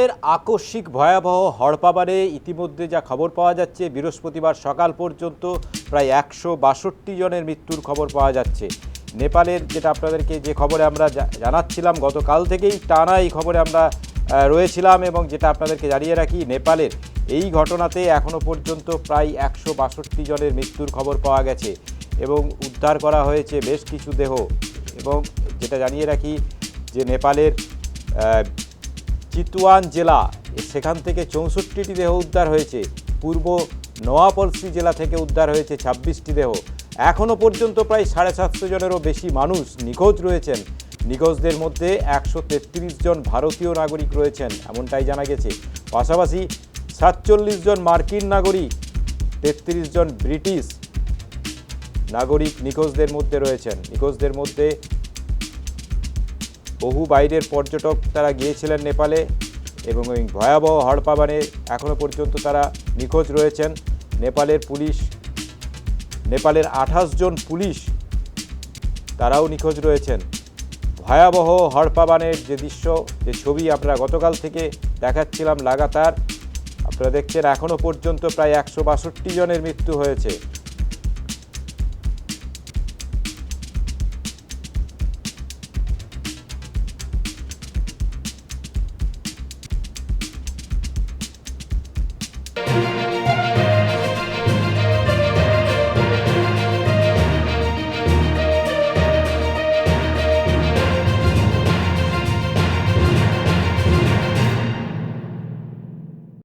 এর আকস্মিক ভয়াবহ হড়পাবারে ইতিমধ্যে যা খবর পাওয়া যাচ্ছে, বৃহস্পতিবার সকাল পর্যন্ত প্রায় 162 জনের মৃত্যুর খবর পাওয়া যাচ্ছে। নেপালের যেটা আপনাদেরকে যে খবরে আমরা জানাচ্ছিলাম, গতকাল থেকেই টানা এই খবরে আমরা রয়েছিলাম এবং যেটা আপনাদেরকে জানিয়ে রাখি, নেপালের এই ঘটনাতে এখনও পর্যন্ত প্রায় 162 জনের মৃত্যুর খবর পাওয়া গেছে এবং উদ্ধার করা হয়েছে বেশ কিছু দেহ। এবং যেটা জানিয়ে রাখি যে নেপালের চিতওয়ান জেলা, সেখান থেকে 64টি দেহ উদ্ধার হয়েছে। পূর্ব নোয়াপলসি জেলা থেকে উদ্ধার হয়েছে 26টি দেহ। এখনও পর্যন্ত প্রায় 750 জনেরও বেশি মানুষ নিখোঁজ রয়েছেন। নিখোঁজদের মধ্যে 133 জন ভারতীয় নাগরিক রয়েছেন, এমনটাই জানা গেছে। পাশাপাশি 47 জন মার্কিন নাগরিক, 33 জন ব্রিটিশ নাগরিক নিখোঁজদের মধ্যে রয়েছেন। নিখোঁজদের মধ্যে বহু বাইরের পর্যটক তারা গিয়েছিলেন নেপালে এবং ওই ভয়াবহ হড়পাবানে এখনও পর্যন্ত তারা নিখোঁজ রয়েছেন। নেপালের 28 জন পুলিশ তারাও নিখোঁজ রয়েছেন। ভয়াবহ হড়পাবানের যে দৃশ্য, যে ছবি আমরা গতকাল থেকে দেখাচ্ছিলাম লাগাতার, আপনারা দেখছেন এখনও পর্যন্ত প্রায় 162 জনের মৃত্যু হয়েছে।